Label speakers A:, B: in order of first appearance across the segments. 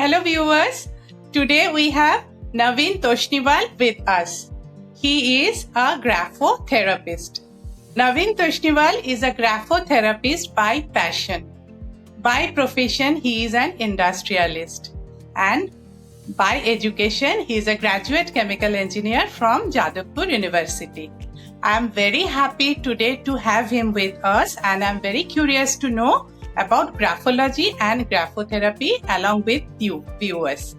A: Hello viewers, today we have Naveen Toshniwal with us. He is a grapho therapist. Naveen Toshniwal is a grapho therapist by passion. By profession, he is an industrialist. And by education, he is a graduate chemical engineer from Jadavpur University. I am very happy today to have him with us, and I am very curious to know about graphology and grapho therapy along with you viewers.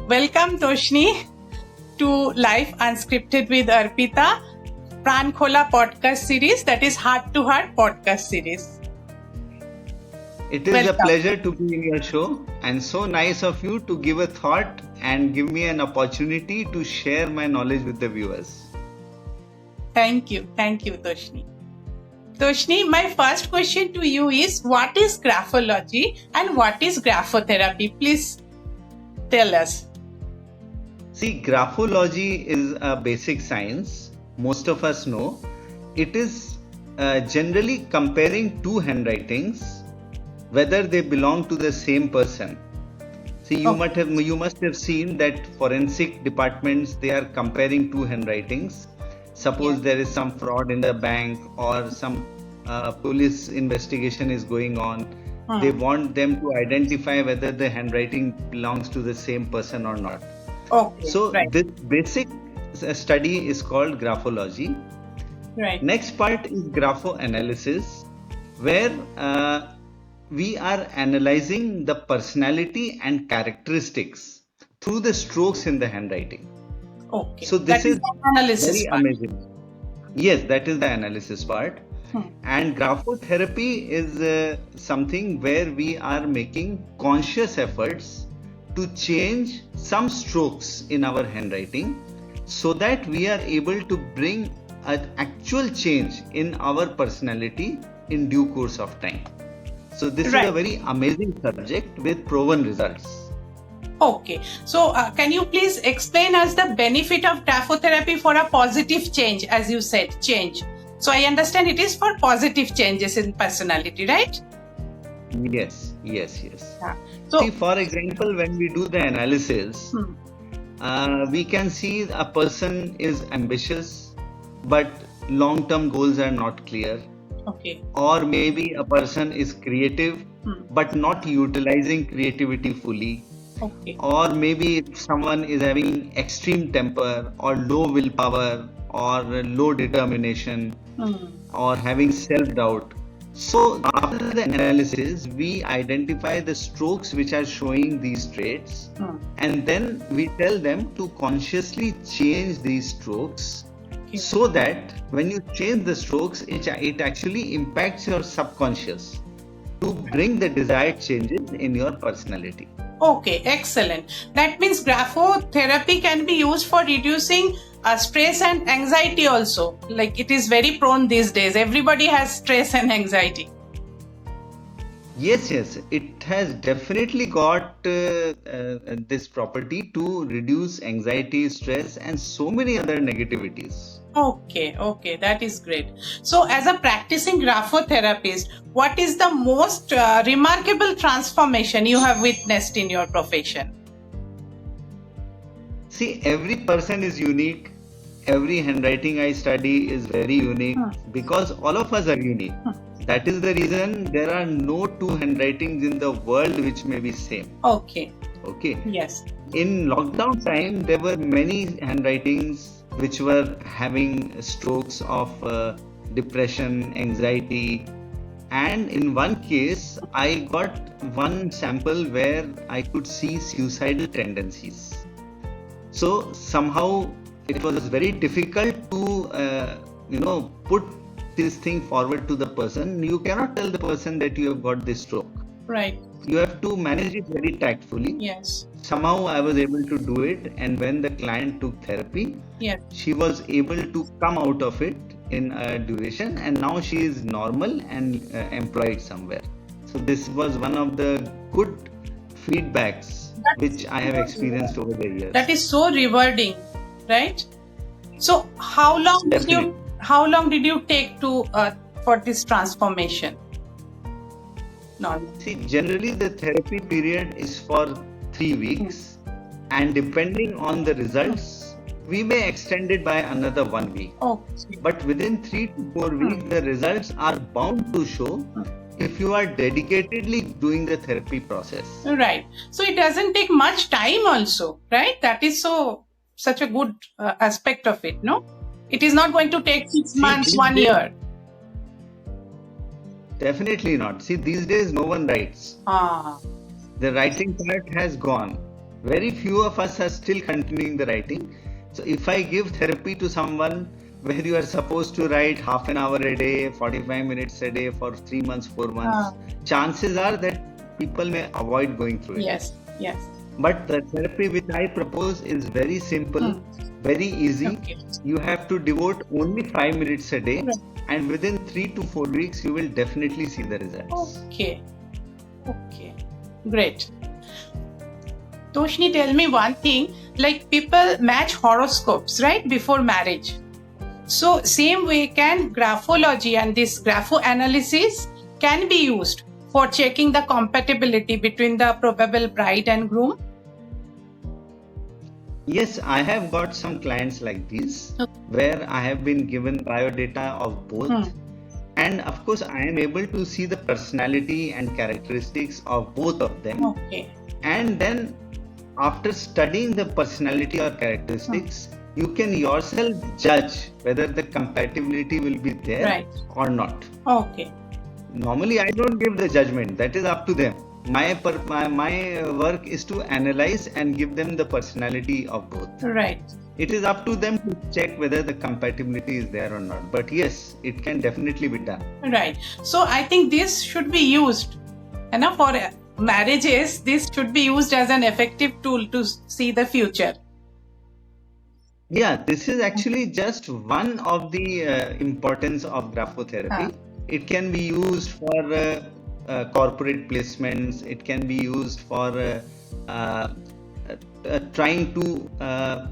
A: Welcome Toshni to Life Unscripted with Arpita, Pran Khola podcast series, that is Heart to Heart podcast series.
B: It is a pleasure to be in your show, and so nice of you to give a thought and give me an opportunity to share my knowledge with the viewers.
A: Thank you Toshni. Toshni, my first question to you is, what is graphology and what is grapho therapy? Please tell us.
B: See, graphology is a basic science. Most of us know. It is generally comparing two handwritings, whether they belong to the same person. See, you must have seen that forensic departments, they are comparing two handwritings. Suppose there is some fraud in the bank or some police investigation is going on. They want them to identify whether the handwriting belongs to the same person or not. This basic study is called graphology.
A: Right.
B: Next part is grapho analysis, where we are analyzing the personality and characteristics through the strokes in the handwriting.
A: Okay.
B: So this is
A: the analysis
B: very
A: part.
B: amazing. Yes, that is the analysis part. And grapho therapy is something where we are making conscious efforts to change some strokes in our handwriting so that we are able to bring an actual change in our personality in due course of time. So this is a very amazing subject with proven results.
A: Okay, so can you please explain us the benefit of grapho therapy for a positive change, as you said, change. So I understand it is for positive changes in personality, right?
B: Yes.
A: Yeah.
B: So, see, for example, when we do the analysis, we can see a person is ambitious, but long-term goals are not clear.
A: Okay.
B: Or maybe a person is creative, but not utilizing creativity fully.
A: Okay.
B: Or maybe someone is having extreme temper or low willpower or low determination or having self-doubt. So after the analysis, we identify the strokes which are showing these traits, and then we tell them to consciously change these strokes so that when you change the strokes, it actually impacts your subconscious to bring the desired changes in your personality.
A: Okay, excellent. That means grapho therapy can be used for reducing stress and anxiety also. Like, it is very prone these days. Everybody has stress and anxiety.
B: Yes. It has definitely got this property to reduce anxiety, stress, and so many other negativities.
A: Okay, that is great. So, as a practicing grapho therapist, what is the most remarkable transformation you have witnessed in your profession?
B: See, every person is unique. Every handwriting I study is very unique because all of us are unique. That is the reason there are no two handwritings in the world which may be same.
A: Okay.
B: Yes. In lockdown time, there were many handwritings which were having strokes of depression, anxiety, and in one case I got one sample where I could see suicidal tendencies. So somehow it was very difficult to put this thing forward to the person. You cannot tell the person that you have got this stroke.
A: Right.
B: You have to manage it very tactfully.
A: Yes.
B: Somehow I was able to do it, and when the client took therapy, she was able to come out of it in a duration, and now she is normal and employed somewhere. So this was one of the good feedbacks which I have experienced over the years.
A: That is so rewarding, right? So how long did you take to for this transformation?
B: See, generally the therapy period is for 3 weeks, and depending on the results, we may extend it by another 1 week.
A: Okay.
B: But within 3 to 4 weeks, the results are bound to show if you are dedicatedly doing the therapy process.
A: Right. So it doesn't take much time also, right? That is such a good aspect of it, no? It is not going to take 6 months, 1 year.
B: Definitely not. See, these days no one writes. The writing part has gone. Very few of us are still continuing the writing. So if I give therapy to someone where you are supposed to write half an hour a day, 45 minutes a day for 3 months, 4 months, chances are that people may avoid going through it.
A: Yes.
B: But the therapy which I propose is very simple, very easy.
A: Okay.
B: You have to devote only 5 minutes a day, and within 3 to 4 weeks, you will definitely see the results.
A: Okay. Great. Toshni, tell me one thing, like people match horoscopes, right, before marriage. So same way can graphology and this grapho analysis can be used for checking the compatibility between the probable bride and groom?
B: Yes, I have got some clients like this where I have been given biodata of both. And of course, I am able to see the personality and characteristics of both of them.
A: Okay.
B: And then after studying the personality or characteristics, you can yourself judge whether the compatibility will be there or not.
A: Okay.
B: Normally, I don't give the judgment. That is up to them. My work is to analyze and give them the personality of both.
A: Right.
B: It is up to them to check whether the compatibility is there or not. But yes, it can definitely be done.
A: Right. So I think this should be used, for marriages. This should be used as an effective tool to see the future.
B: Yeah, this is actually just one of the importance of grapho therapy. It can be used for corporate placements. It can be used for trying to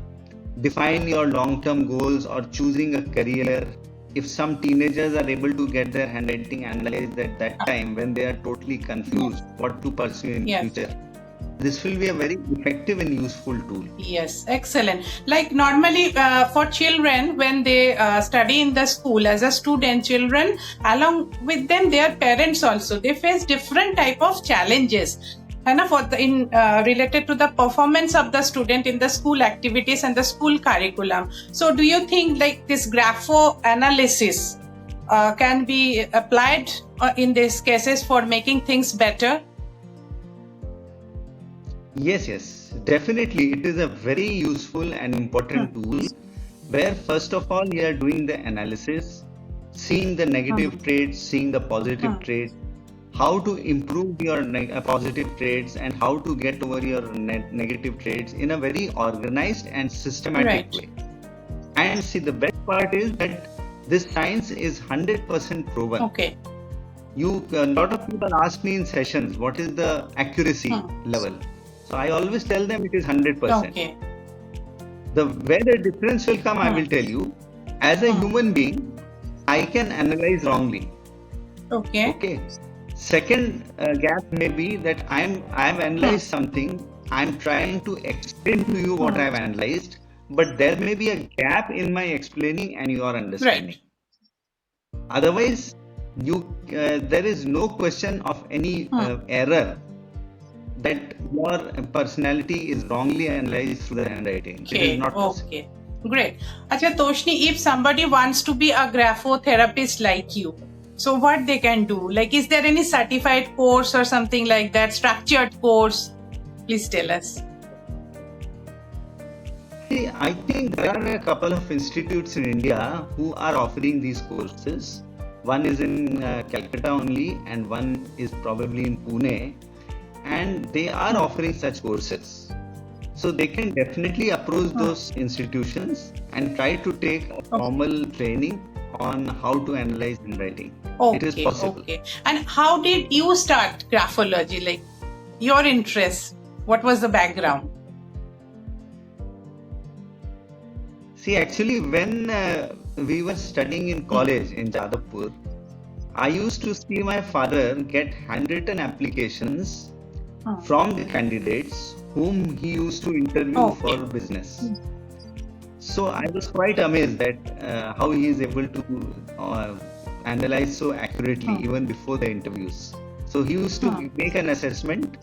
B: define your long-term goals or choosing a career. If some teenagers are able to get their handwriting analyzed at that time when they are totally confused what to pursue in future, this will be a very effective and useful tool.
A: Yes, excellent. Like normally for children, when they study in the school as a student, children along with them, their parents also, they face different type of challenges. Related to the performance of the student in the school activities and the school curriculum. So do you think like this grapho analysis can be applied in these cases for making things better?
B: Yes, definitely. It is a very useful and important tool where first of all you are doing the analysis, seeing the negative traits, seeing the positive traits, how to improve your positive traits and how to get over your negative traits in a very organized and systematic way. And see, the best part is that this science is 100% proven.
A: Okay.
B: A lot of people ask me in sessions, what is the accuracy level? So I always tell them it is 100%.
A: Okay.
B: Where the difference will come, I will tell you. As a human being, I can analyze wrongly. Okay. Second gap may be that I have analyzed something. I am trying to explain to you what I have analyzed, but there may be a gap in my explaining and your understanding. Otherwise, there is no question of any error that your personality is wrongly analyzed through the handwriting. It is not possible.
A: Okay. Great. Acha Toshni, if somebody wants to be a grapho therapist like you, so what they can do? Like, is there any certified course or something like that, structured course? Please tell us.
B: See, I think there are a couple of institutes in India who are offering these courses. One is in Calcutta only and one is probably in Pune. And they are offering such courses. So they can definitely approach those institutions and try to take a formal training on how to analyze handwriting. It is possible.
A: Okay. And how did you start graphology? Like your interest? What was the background?
B: See, actually, when we were studying in college in Jadavpur, I used to see my father get handwritten applications from the candidates whom he used to interview for business. So I was quite amazed that how he is able to analyze so accurately even before the interviews. So he used to make an assessment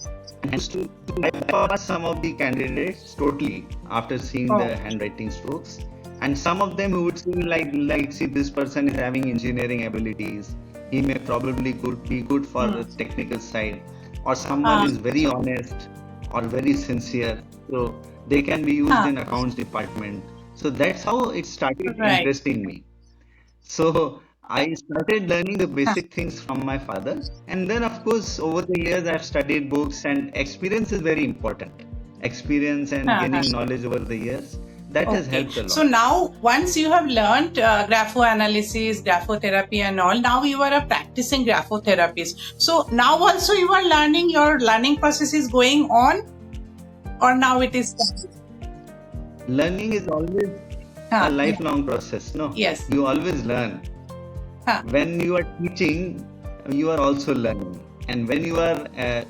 B: and used to bypass some of the candidates totally after seeing the handwriting strokes. And some of them who would seem like see, this person is having engineering abilities. He may probably be good for the technical side, or someone is very honest or very sincere. So they can be used in accounts department. So that's how it started interesting me. So I started learning the basic things from my father. And then, of course, over the years, I've studied books, and experience is very important. Experience and gaining knowledge over the years, that has helped a lot.
A: So now, once you have learned grapho analysis, grapho therapy and all, now you are a practicing grapho therapist. So now also you are learning, your learning process is going on, or now it is?
B: Learning is always a lifelong process, no?
A: Yes.
B: You always learn. When you are teaching, you are also learning. And when you are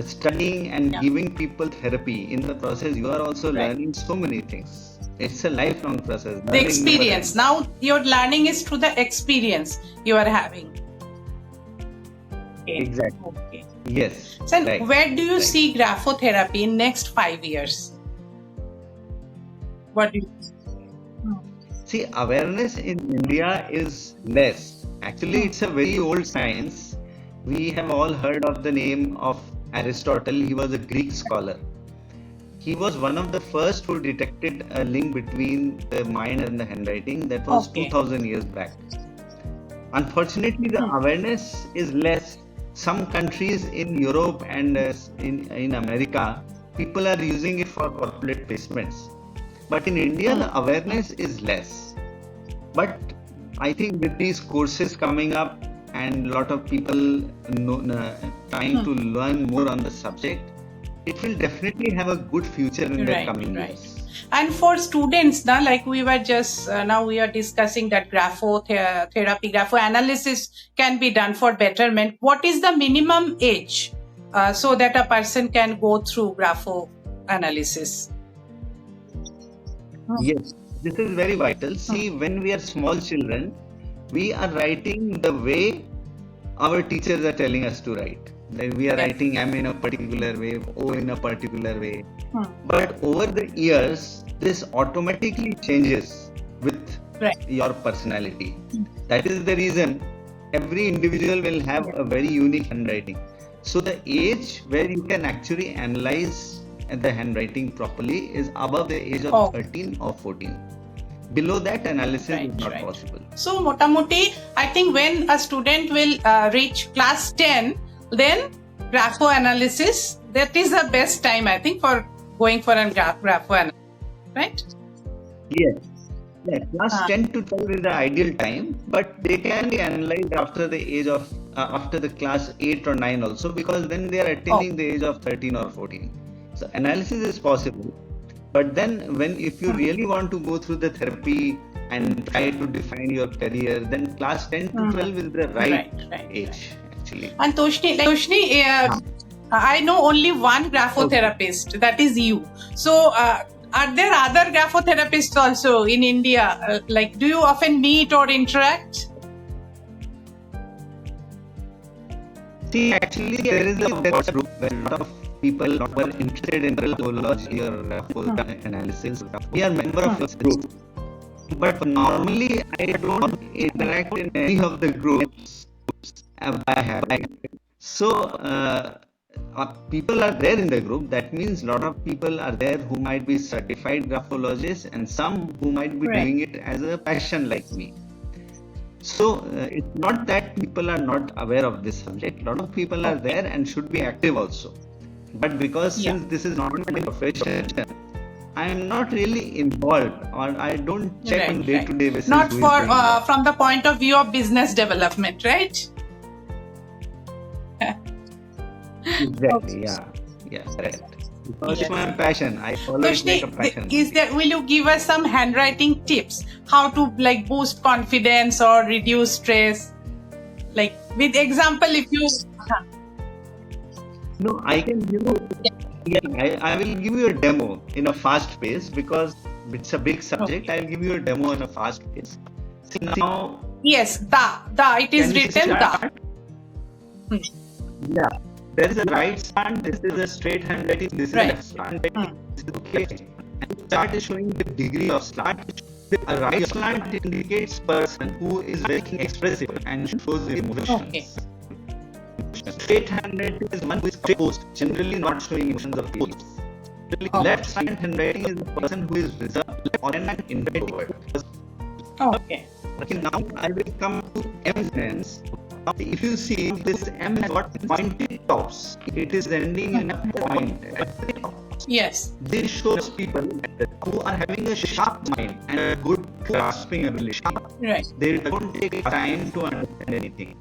B: studying and giving people therapy, in the process, you are also learning so many things. It's a lifelong process.
A: The experience. Now your learning is through the experience you are having. Okay.
B: Exactly.
A: Okay.
B: Yes.
A: So where do you see grapho therapy in next 5 years? What do you
B: see? Awareness in India is less. Actually, it's a very old science. We have all heard of the name of Aristotle. He was a Greek scholar. He was one of the first who detected a link between the mind and the handwriting. That was 2000 years back. Unfortunately, the awareness is less. Some countries in Europe and in America, people are using it for corporate placements. But in India, the awareness is less. But I think with these courses coming up and a lot of people trying to learn more on the subject, it will definitely have a good future in the coming years.
A: And for students, like we were just now we are discussing that grapho therapy, grapho analysis can be done for betterment. What is the minimum age so that a person can go through grapho analysis?
B: Yes, this is very vital. See, when we are small children, we are writing the way our teachers are telling us to write. Like we are writing M in a particular way, O in a particular way. But over the years, this automatically changes with your personality. That is the reason every individual will have a very unique handwriting. So the age where you can actually analyze the handwriting properly is above the age of 13 or 14. Below that, analysis is not possible.
A: So, motamoti, I think when a student will reach class 10, then grapho analysis, that is the best time, I think, for going for a grapho analysis, right?
B: Yes. Class 10 to 12 is the ideal time, but they can be analyzed after the age of, after the class 8 or 9 also, because then they are attaining the age of 13 or 14. So analysis is possible, but then if you really want to go through the therapy and try to define your career, then class 10 to 12 is the right age actually.
A: And Toshni, I know only one grapho therapist, that is you. So are there other grapho therapists also in India? Like, do you often meet or interact?
B: See, actually there is a WhatsApp group where a lot of people who are interested in graphology or grapho analysis. We are member of this group, but normally I don't interact in any of the groups I have. So people are there in the group. That means a lot of people are there who might be certified graphologists and some who might be doing it as a passion like me. So it's not that people are not aware of this subject. A lot of people are there and should be active also. But because since this is not my profession, I am not really involved, or I don't check on day-to-day basis.
A: Not for from the point of view of business development, right?
B: Exactly. Yeah, correct. Because it's my passion. I follow it like a passion.
A: Will you give us some handwriting tips? How to boost confidence or reduce stress? Like with example, if you.
B: No, I can give you Yeah, I will give you a demo in a fast pace because it's a big subject.
A: Okay.
B: I'll give you a demo in a fast pace. See now,
A: Yes, da. It is
B: can you
A: written da.
B: start?
A: Hmm.
B: Yeah. There is a right slant, this is a straight handwriting, this is a
A: Right.
B: left slant. This is okay. And the chart is showing the degree of slant. A right slant indicates person who is very expressive and shows emotions.
A: Okay.
B: Straight handwriting is one who is closed, generally not showing emotions of feelings. Left slant handwriting is the person who is reserved or an introvert.
A: Okay.
B: Okay, now I will come to M hands. If you see, this M has got pointed tops. It is ending in a point at the top.
A: Yes.
B: This shows people who are having a sharp mind and a good grasping ability.
A: Right.
B: They don't take time to understand anything.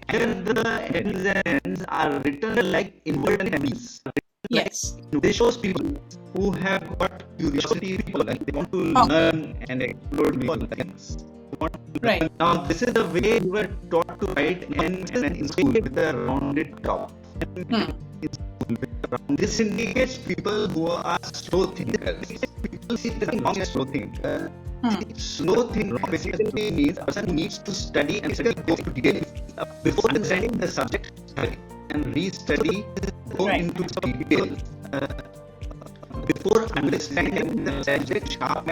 B: And the M's and N's are written like inverted M's.
A: Yes.
B: This shows people who have got curiosity, people like they want to learn and explore new things.
A: Right.
B: Now, this is the way you were taught to write N and N in school with a rounded top. This indicates people who are slow thinkers. People see nothing wrong with slow thinker. Slow thinker basically means a person who needs to study and study go to details before understanding the subject and re-study, go into details. Before understanding the subject sharp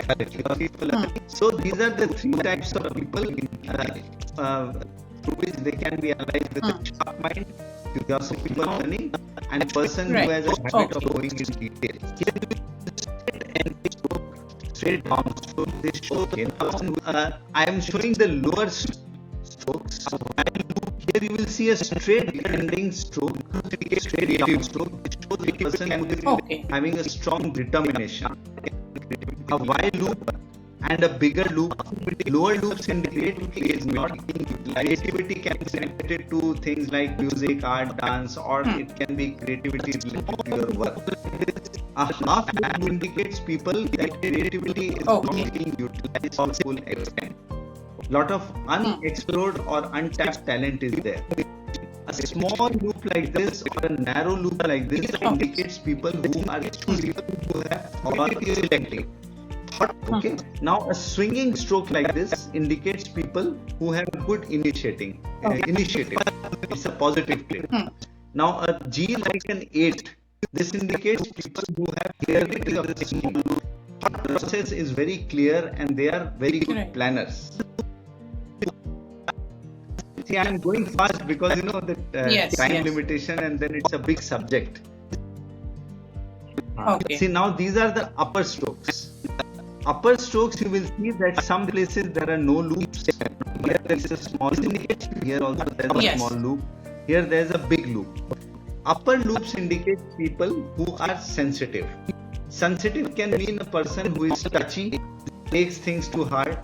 B: people. So these are the three types of people through which they can be analyzed with a sharp mind, curiosity for learning, and a person who has a habit of going into detail. Straight down stroke, this show I am showing the lower strokes. Here you will see a straight ending stroke, straight down stroke, which shows the person who is having a strong determination. A wide loop and a bigger loop. Lower loops indicate is not creativity can be connected to things like music, art, dance, or it can be creativity related to your work. A half loop indicates people that creativity is not being utilized to full extent. Lot of unexplored or untapped talent is there. A small loop like this or a narrow loop like this indicates people who are choosy, who have or selecting. Okay. Now a swinging stroke like this indicates people who have good initiative. It's a positive trait. Now a G like an 8. This indicates people who have clarity of the small loop. Thought process is very clear and they are very good planners. See, I am going fast because you know the time limitation and then it's a big subject. See, now these are the upper strokes. Upper strokes, you will see that some places there are no loops. Here there is a small indicate. Here also there is a small loop. Here there is a big loop. Upper loops indicate people who are sensitive. Sensitive can mean a person who is touchy, takes things to heart,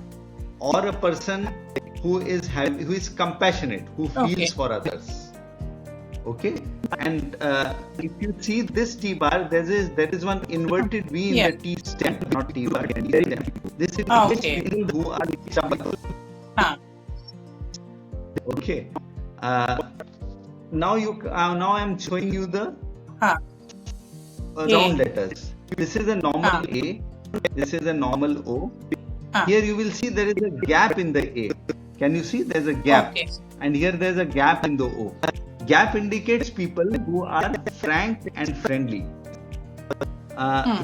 B: or a person who is compassionate, who feels for others. Okay, and if you see this T bar, there is one inverted V in the T stem, not T bar. T stem. This is people who are stubborn. Okay. Now I am showing you the round letters. This is a normal A. This is a normal O. Here you will see there is a gap in the A. Can you see? There is a gap, and here there is a gap in the O. Gap indicates people who are frank and friendly.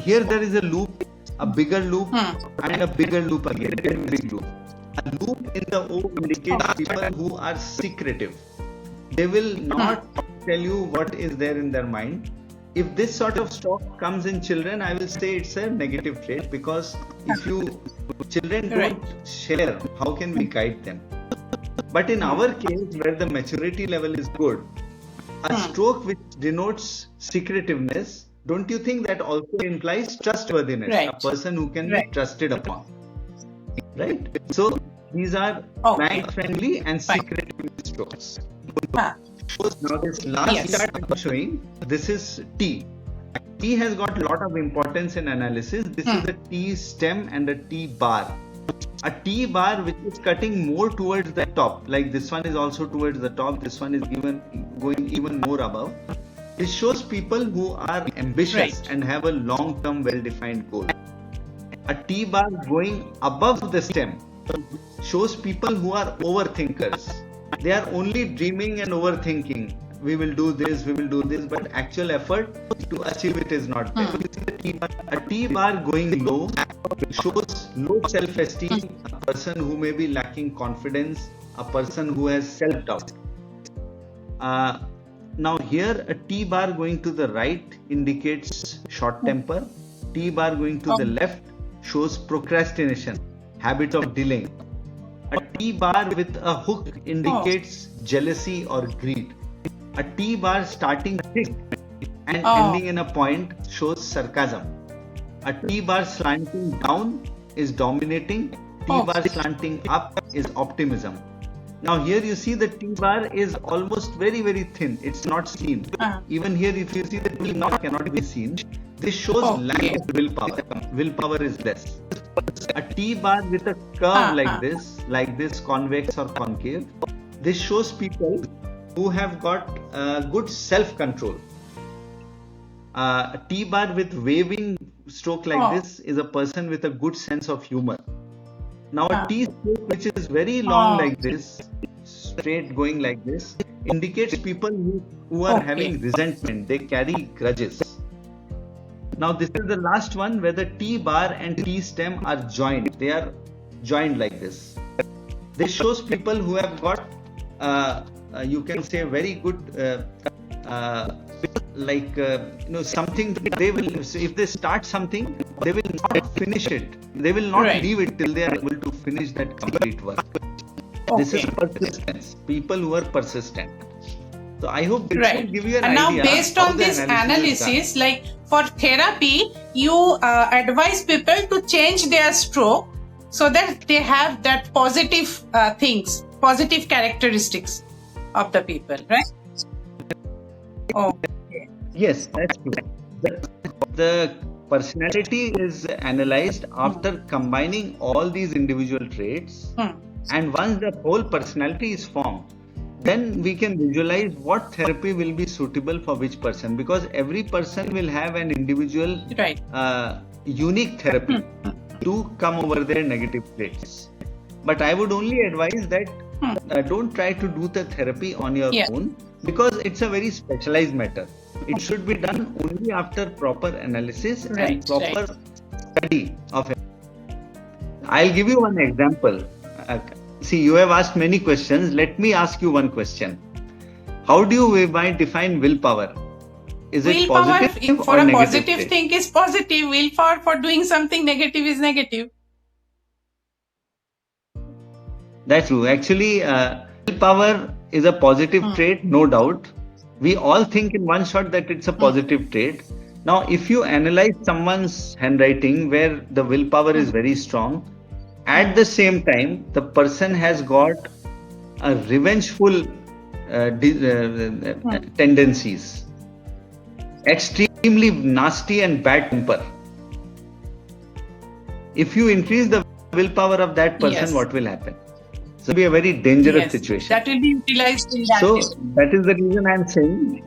B: Here there is a loop, a bigger loop, and a bigger loop again. A big loop. A loop in the O indicates people who are secretive. They will not tell you what is there in their mind. If this sort of stroke comes in children, I will say it's a negative trait because if children don't share, how can we guide them? But in our case, where the maturity level is good, a stroke which denotes secretiveness, don't you think that also implies trustworthiness? A person who can be trusted upon. Right? So these are bank friendly and secretive strokes. Now this last chart I'm showing, this is T. T has got a lot of importance in analysis. This is a T stem and a T bar. A T bar which is cutting more towards the top, like this one is also towards the top, this one is going even more above. This shows people who are ambitious
A: Right.
B: and have a long-term well-defined goal. A T bar going above the stem shows people who are overthinkers. They are only dreaming and overthinking. We will do this, but actual effort to achieve it is not there. A T bar going low shows low self-esteem, a person who may be lacking confidence, a person who has self-doubt. Now here a T bar going to the right indicates short temper. T bar going to the left shows procrastination, habit of delaying. A T bar with a hook indicates jealousy or greed. A T bar starting thick and ending in a point shows sarcasm. A T bar slanting down is dominating. T bar slanting up is optimism. Now here you see the T bar is almost very thin. It's not seen. Even here if you see the T bar cannot be seen. This shows lack of willpower. Willpower is less. A T bar with a curve like this, convex or concave, this shows people who have got good self-control. A T bar with waving stroke like this is a person with a good sense of humor. Now a T stroke which is very long like this, straight going like this, indicates people who are having resentment. They carry grudges. Now this is the last one where the T bar and T stem are joined. They are joined like this. This shows people who have got, you can say, very good, something. They will, if they start something, they will not finish it. They will not leave it till they are able to finish that complete work. This is persistence. People who are persistent. So I hope this will give you an idea.
A: Now, based on this analysis, like for therapy, you advise people to change their stroke so that they have that positive things, positive characteristics of the people, right? Okay.
B: Yes, that's true. The personality is analyzed after combining all these individual traits, and once the whole personality is formed, then we can visualize what therapy will be suitable for which person, because every person will have an individual unique therapy to come over their negative traits. But I would only advise that don't try to do the therapy on your own, because it's a very specialized matter. It should be done only after proper analysis and proper study of it. I'll give you one example. See, you have asked many questions. Let me ask you one question. How do you define willpower? Is it positive
A: for
B: or
A: a
B: negative
A: positive
B: trait?
A: thing is positive. Willpower for doing something negative is negative.
B: That's true. Actually, willpower is a positive trait, no doubt. We all think in one shot that it's a positive trait. Now, if you analyze someone's handwriting where the willpower is very strong, at the same time, the person has got a revengeful tendencies, extremely nasty and bad temper. If you increase the willpower of that person, what will happen? So, it will be a very dangerous situation.
A: That will be utilized in that.
B: So, that is the reason I am saying,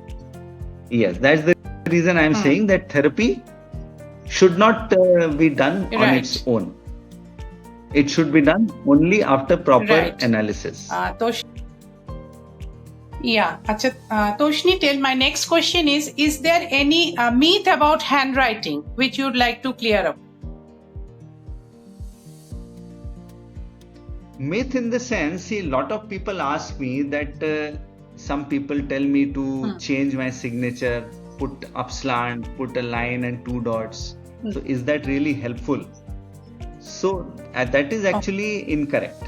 B: that's the reason I am saying that therapy should not be done on its own. It should be done only after proper analysis.
A: Toshni, tell, my next question is there any myth about handwriting which you would like to clear up?
B: Myth in the sense, see, a lot of people ask me that some people tell me to change my signature, put up slant, put a line and 2 dots. So is that really helpful? So that is actually incorrect,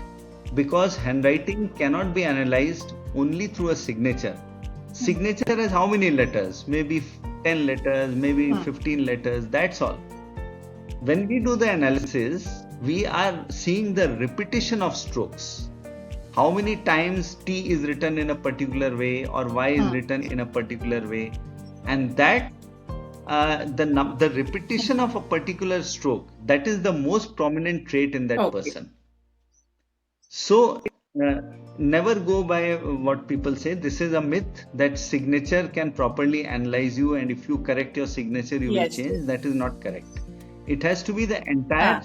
B: because handwriting cannot be analyzed only through a signature. Signature has how many letters? Maybe 10 letters, maybe 15 letters, that's all. When we do the analysis, we are seeing the repetition of strokes. How many times T is written in a particular way or Y is written in a particular way, and that the repetition of a particular stroke, that is the most prominent trait in that person. So uh, never go by what people say. This is a myth that signature can properly analyze you, and if you correct your signature, you will
A: Yes.
B: change. That is not correct. It has to be the entire
A: Ah,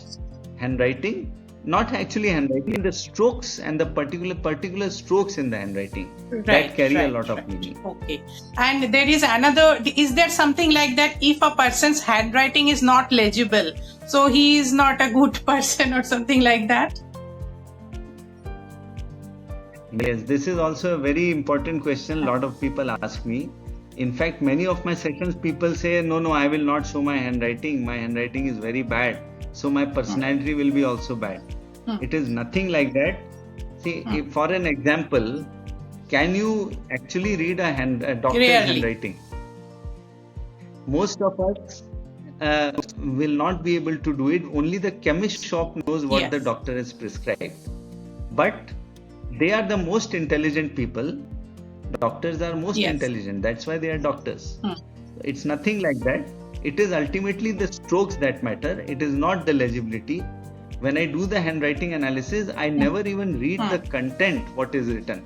B: handwriting, not actually handwriting, the strokes and the particular strokes in the handwriting that carry a lot of meaning.
A: Okay. And there is another, is there something like that if a person's handwriting is not legible, so he is not a good person or something like that?
B: Yes, this is also a very important question. A lot of people ask me. In fact, many of my sessions, people say, no, I will not show my handwriting. My handwriting is very bad. So my personality will be also bad. It is nothing like that. See, if, for an example, can you actually read a doctor's
A: Rarely.
B: handwriting? Most of us will not be able to do it. Only the chemist shop knows what
A: Yes.
B: the doctor has prescribed. But they are the most intelligent people. Doctors are most
A: Yes.
B: intelligent. That's why they are doctors. It's nothing like that. It is ultimately the strokes that matter. It is not the legibility. When I do the handwriting analysis, I never even read the content, what is written.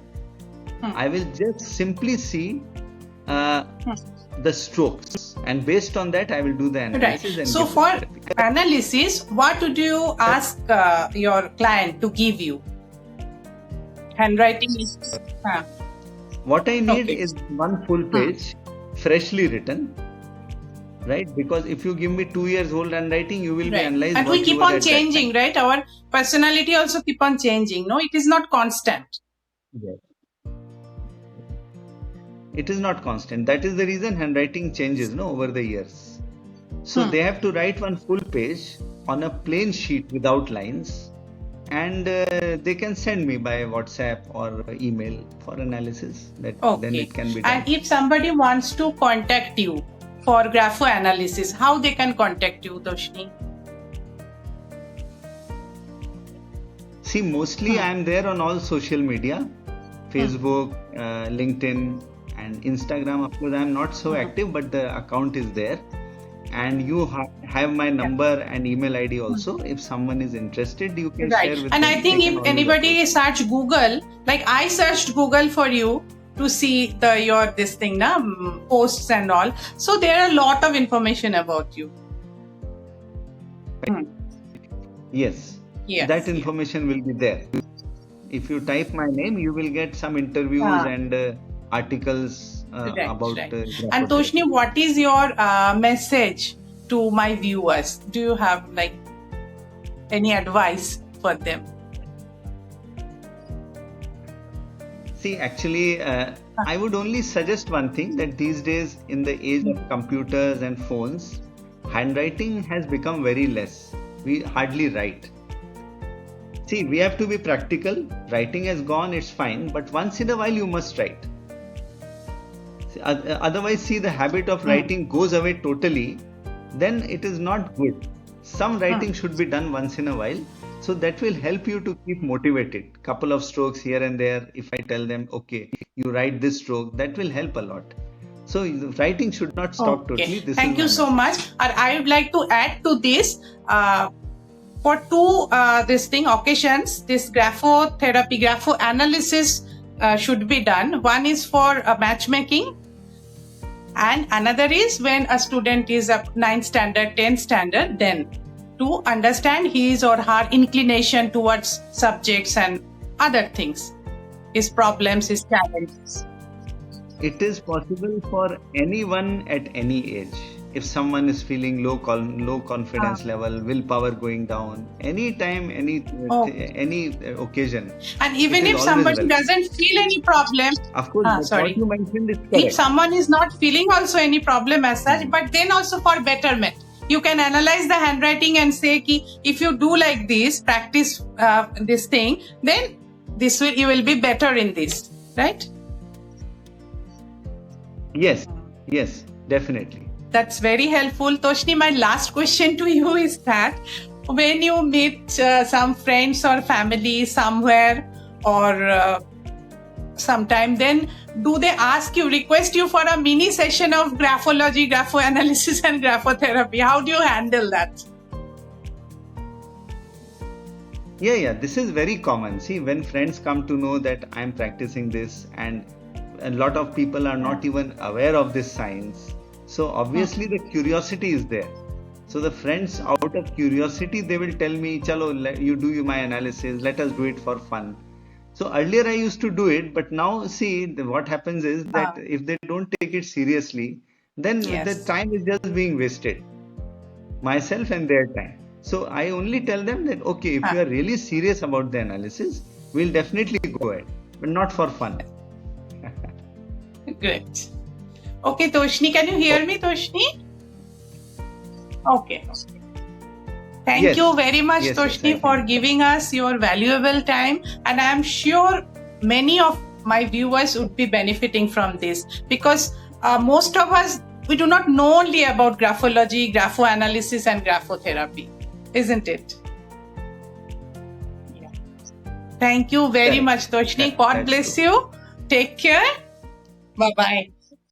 B: I will just simply see the strokes, and based on that, I will do the analysis.
A: Right.
B: And
A: So
B: give the
A: for
B: therapy.
A: analysis, what would you ask your client to give you? Handwriting is.
B: What I need
A: Okay.
B: is one full page, freshly written, right? Because if you give me 2 years old handwriting, you will be
A: Right.
B: analyzed.
A: And
B: what
A: we
B: you
A: keep
B: were
A: on
B: at that
A: changing,
B: time.
A: right? Our personality also keep on changing. No, it is not constant.
B: Yes. It is not constant. That is the reason handwriting changes, no, over the years. So they have to write one full page on a plain sheet without lines, and they can send me by WhatsApp or email for analysis. That then
A: Okay.
B: it can be done.
A: And if somebody wants to contact you for grapho analysis, how they can contact you, Toshni?
B: See, mostly I am there on all social media, Facebook, LinkedIn, and Instagram. Of course, I am not so active, but the account is there. And you have my number and email ID also. If someone is interested, you can share with
A: And
B: them.
A: I think
B: They can
A: if
B: always
A: anybody
B: approach.
A: search Google, like I searched Google for you to see your this thing, posts and all. So there are a lot of information about you.
B: Yes,
A: Yes.
B: that information will be there. If you type my name, you will get some interviews and articles about
A: And
B: grapho
A: Toshni,
B: therapy.
A: what is your message to my viewers? Do you have like any advice for them?
B: See, actually, I would only suggest one thing, that these days, in the age of computers and phones, handwriting has become very less. We hardly write. See, we have to be practical. Writing has gone, it's fine, but once in a while you must write. Otherwise, see, the habit of writing goes away totally, then it is not good. Some writing should be done once in a while, so that will help you to keep motivated. Couple of strokes here and there. If I tell them, okay, you write this stroke, that will help a lot. So writing should not stop totally. This
A: Thank
B: is
A: you
B: my
A: so
B: message.
A: much. And I would like to add to this, for two occasions, this grapho therapy, grapho analysis should be done. One is for matchmaking, and another is when a student is up 9th standard, 10th standard, then to understand his or her inclination towards subjects and other things, his problems, his challenges.
B: It is possible for anyone at any age. If someone is feeling low confidence level, willpower going down, anytime, any occasion.
A: And even if somebody doesn't feel any problem,
B: of course, what you mentioned is correct.
A: If someone is not feeling also any problem as such, but then also for betterment, you can analyze the handwriting and say, ki, if you do like this, practice this thing, then you will be better in this, right?
B: Yes, definitely.
A: That's very helpful. Toshni, my last question to you is that when you meet some friends or family somewhere or sometime, then do they request you for a mini session of graphology, grapho analysis and grapho therapy? How do you handle that?
B: Yeah, this is very common. See, when friends come to know that I'm practicing this, and a lot of people are not even aware of this science, so obviously the curiosity is there. So the friends, out of curiosity, they will tell me, "Chalo, you do my analysis. Let us do it for fun." So earlier I used to do it, but now see what happens is that if they don't take it seriously, then the
A: Yes.
B: time is just being wasted, myself and their time. So I only tell them that okay, if you are really serious about the analysis, we'll definitely go ahead, but not for fun.
A: Great. Okay, Toshni, can you hear me, Toshni? Okay. Thank
B: Yes.
A: you very much,
B: Yes,
A: Toshni,
B: I
A: for
B: can.
A: giving us your valuable time. And I'm sure many of my viewers would be benefiting from this, because most of us, we do not know only about graphology, grapho analysis, and grapho therapy, isn't it? Yeah. Thank you very
B: Correct.
A: much, Toshni. God
B: That's
A: bless
B: true.
A: you. Take care. Bye-bye.